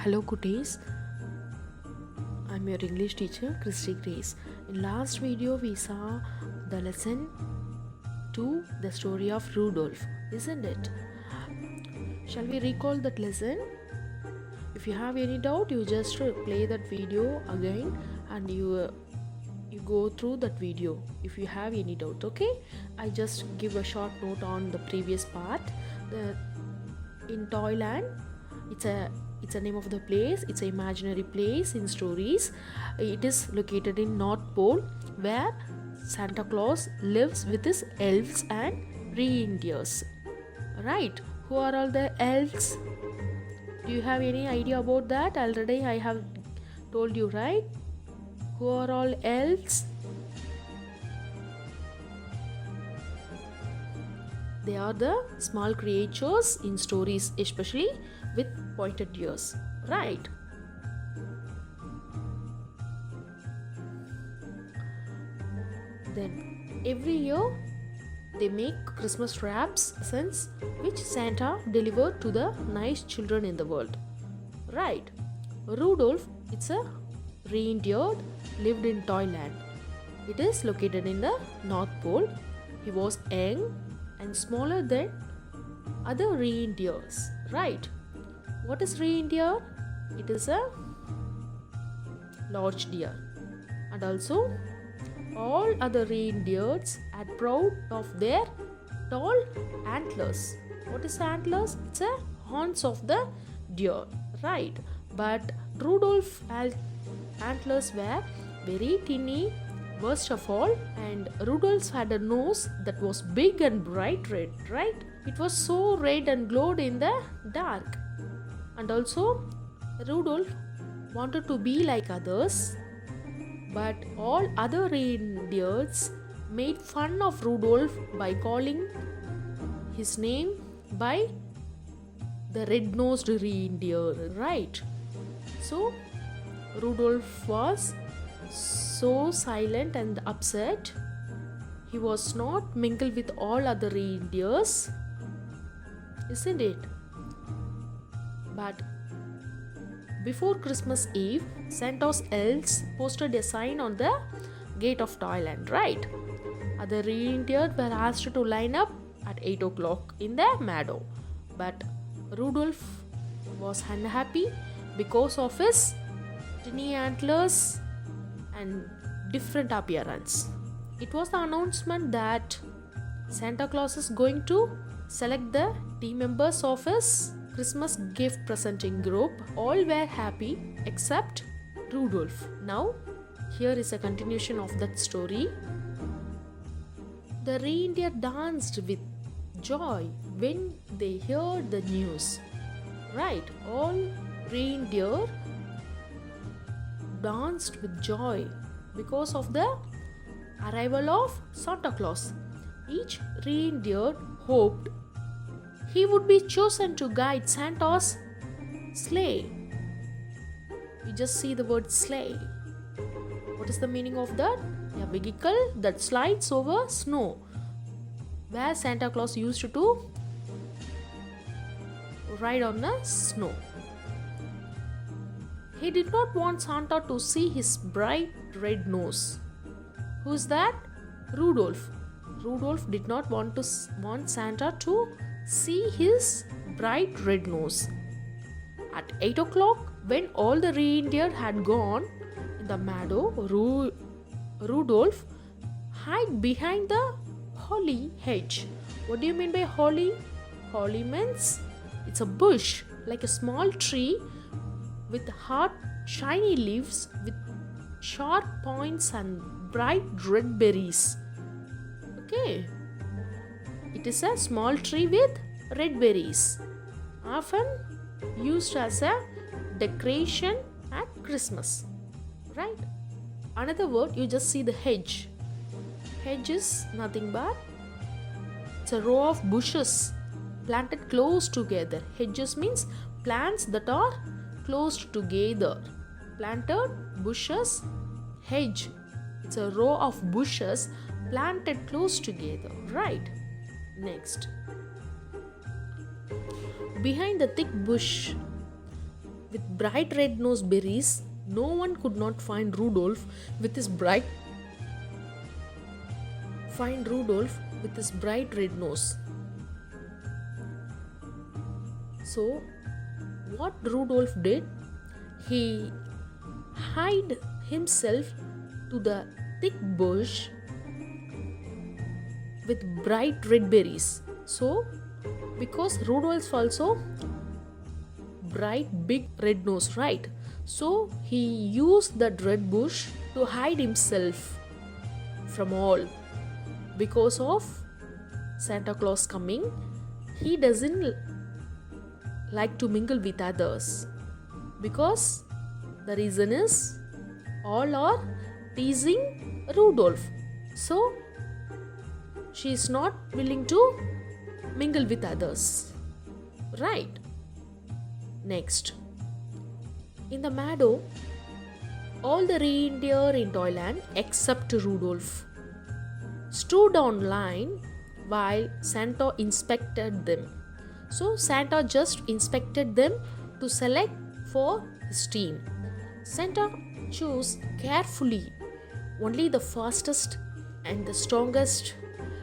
Hello cuties, I'm your English teacher Christy Grace. In last video we saw the lesson 2, the story of Rudolph, isn't it? Shall we recall that lesson? If you have any doubt, you just play that video again and you go through that video if you have any doubt. Okay, I just give a short note on the previous part. In Toyland, it's a name of the place. It's an imaginary place in stories. It is located in North Pole, where Santa Claus lives with his elves and reindeers. Right? Who are all the elves? Do you have any idea about that? Already I have told you, right? Who are all elves? They are the small creatures in stories, especially with pointed ears, right? Then every year they make Christmas wraps, presents which Santa delivered to the nice children in the world, right? Rudolph, it's a reindeer, lived in Toyland. It is located in the North Pole. He was young and smaller than other reindeers, right? What is reindeer? It is a large deer. And also all other reindeers are proud of their tall antlers. What is antlers? It's a horns of the deer, right? But Rudolph's antlers were very tiny, worst of all, and Rudolph had a nose that was big and bright red, right? It was so red and glowed in the dark. And also Rudolph wanted to be like others, but all other reindeers made fun of Rudolph by calling his name by the red-nosed reindeer, right? So Rudolph was so silent and upset. He was not mingled with all other reindeers, isn't it? But before Christmas Eve, Santa's elves posted a sign on the gate of Toyland, right? Other reindeers were asked to line up at 8 o'clock in the meadow. But Rudolph was unhappy because of his tiny antlers and different appearance. It was the announcement that Santa Claus is going to select the team members of his Christmas gift presenting group. All were happy except Rudolph. Now, here is a continuation of that story. The reindeer danced with joy when they heard the news. Right, all reindeer danced with joy because of the arrival of Santa Claus. Each reindeer hoped he would be chosen to guide Santa's sleigh. You just see the word sleigh. What is the meaning of that? A vehicle that slides over snow, where Santa Claus used to ride on the snow. He did not want Santa to see his bright red nose. Who is that? Rudolph. Rudolph did not want Santa to see his bright red nose. At 8 o'clock, when all the reindeer had gone in the meadow, Rudolph hid behind the holly hedge. What do you mean by holly? Holly means it's a bush, like a small tree with hard, shiny leaves with sharp points and bright red berries. Okay. It is a small tree with red berries, often used as a decoration at Christmas, right? Another word, you just see the hedge. Hedge is nothing but it's a row of bushes planted close together. Hedges means plants that are close together. Planted bushes, hedge. It's a row of bushes planted close together, right? Next, behind the thick bush, with bright red nose berries. No one could not find Rudolph with his bright red nose. So what Rudolph did, he hid himself to the thick bush with bright red berries. So because Rudolph also bright big red nose, right? So he used that red bush to hide himself from all. Because of Santa Claus coming, he doesn't like to mingle with others, because the reason is all are teasing Rudolph. So she is not willing to mingle with others, right? Next, in the meadow, all the reindeer in Toyland except Rudolph stood on line while Santa inspected them. So Santa just inspected them to select for his team. Santa chose carefully only the fastest and the strongest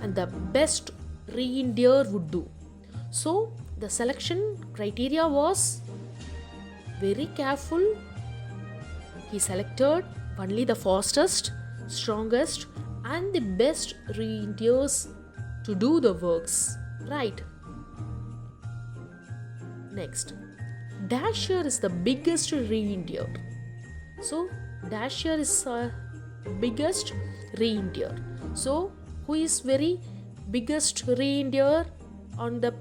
and the best reindeer would do. So the selection criteria was very careful. He selected only the fastest, strongest and the best reindeers to do the works, right? Next, Dasher is the biggest reindeer. So Dasher is the biggest reindeer. So who is very biggest reindeer on the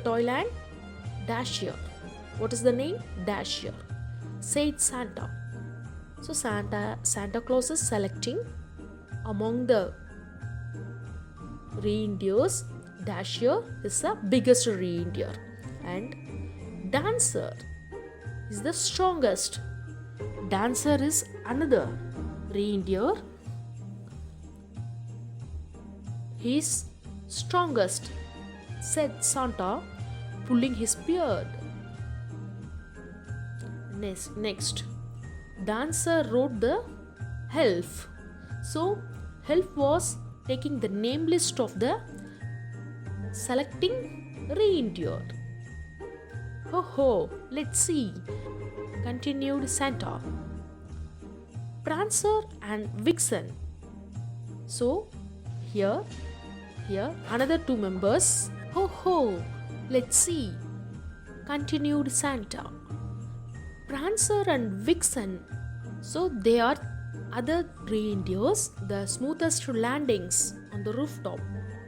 Toyland? Dasher. What is the name? Dasher, said Santa. So Santa Claus is selecting among the reindeers. Dasher is the biggest reindeer and Dancer is the strongest. Dancer is another reindeer. He is strongest, said Santa, pulling his beard. Next, Dancer rode the elf. So elf was taking the name list of the selecting reindeer. Ho ho, let's see, continued Santa. Prancer and Vixen. So here another two members. Ho ho, let's see, continued Santa. Prancer and Vixen. So they are other reindeers, the smoothest landings on the rooftop.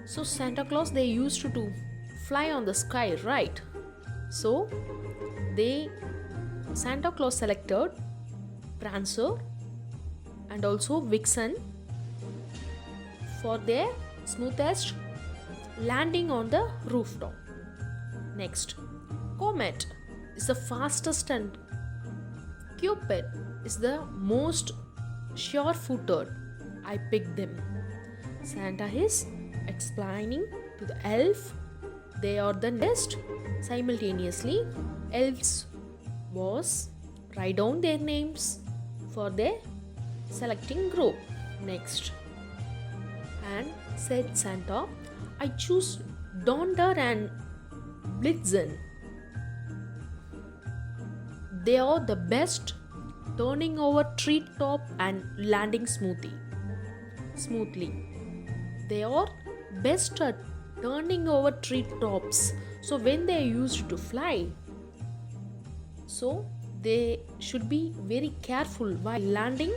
So Santa Claus, they used to fly on the sky, right? So Santa Claus selected Prancer and also Vixen for their smoothest landing on the rooftop. Next, Comet is the fastest and Cupid is the most sure-footed. I picked them. Santa is explaining to the elf they are the best. Simultaneously, elves was write down their names for their selecting group. Next, and said Santa, I choose Donder and Blitzen. They are the best turning over treetop and landing smoothly. They are best at turning over treetops. So when they are used to fly, so they should be very careful while landing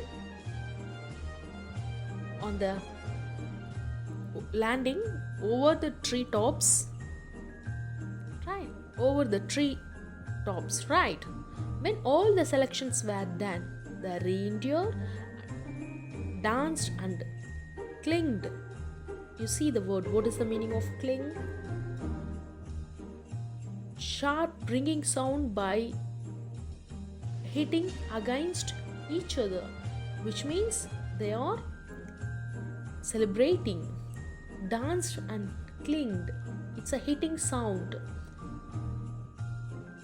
over the treetops, right? Over the tree tops, right? When all the selections were done, the reindeer danced and clinged. You see the word. What is the meaning of cling? Sharp ringing sound by hitting against each other, which means they are celebrating, danced and clinged. It's a hitting sound.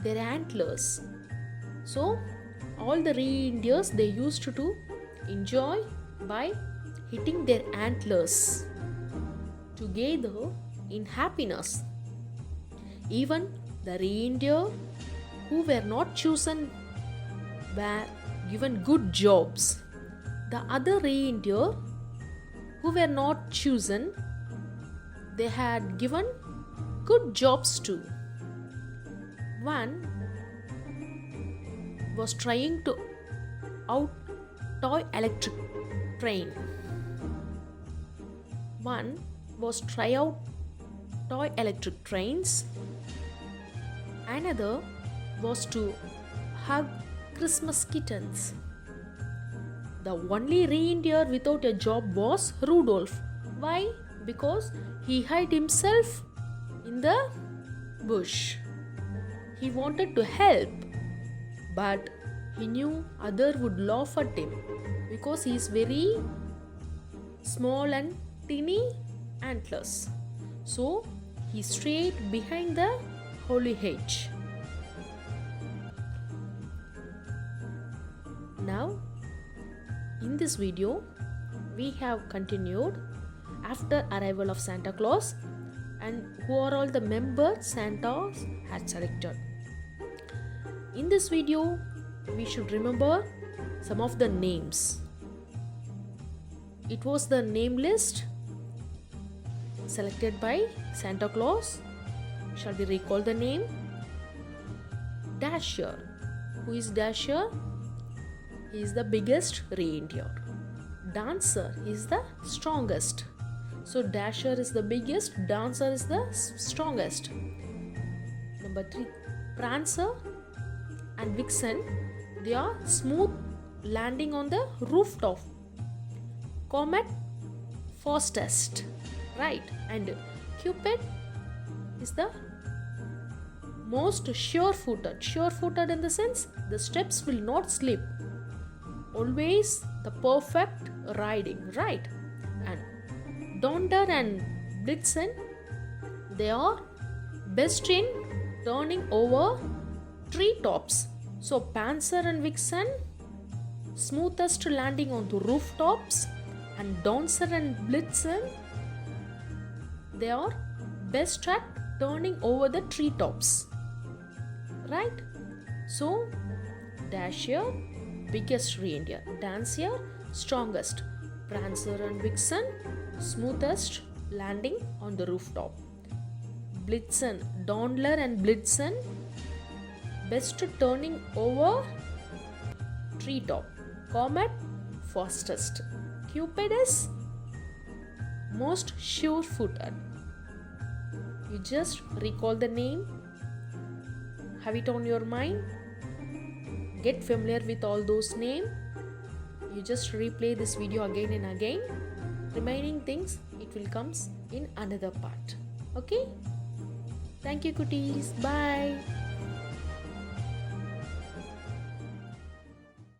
their antlers. So all the reindeers, they used to enjoy by hitting their antlers together in happiness. Even the reindeer who were not chosen were given good jobs. The other reindeer who were not chosen, they had given good jobs too. One was trying to out toy electric train. One was try out toy electric trains. Another was to hug Christmas kittens. The only reindeer without a job was Rudolph. Why? Because he hid himself in the bush. He wanted to help, but he knew others would laugh at him because he is very small and tiny antlers. So he stayed behind the holly hedge. Now, in this video, we have continued after arrival of Santa Claus and who are all the members Santa had selected. In this video, we should remember some of the names. It was the name list selected by Santa Claus. Shall we recall the name? Dasher. Who is Dasher? He is the biggest reindeer. Dancer is the strongest. So Dasher is the biggest, Dancer is the strongest. Number 3, Prancer and Vixen, they are smooth landing on the rooftop. Comet, fastest, right? And Cupid is the most sure-footed. Sure-footed in the sense the steps will not slip. Always the perfect riding, right? And Donder and Blitzen, they are best in turning over treetops. So Prancer and Vixen, smoothest landing on the rooftops, and Dancer and Blitzen, they are best at turning over the treetops, right? So Dasher, biggest reindeer. Dancer, strongest. Prancer and Vixen, smoothest landing on the rooftop. Blitzen, Donder and Blitzen, best turning over treetop. Comet, fastest. Cupid is most sure-footed. You just recall the name, have it on your mind, get familiar with all those names. You just replay this video again and again. Remaining things, it will comes in another part. Okay? Thank you, cuties. Bye.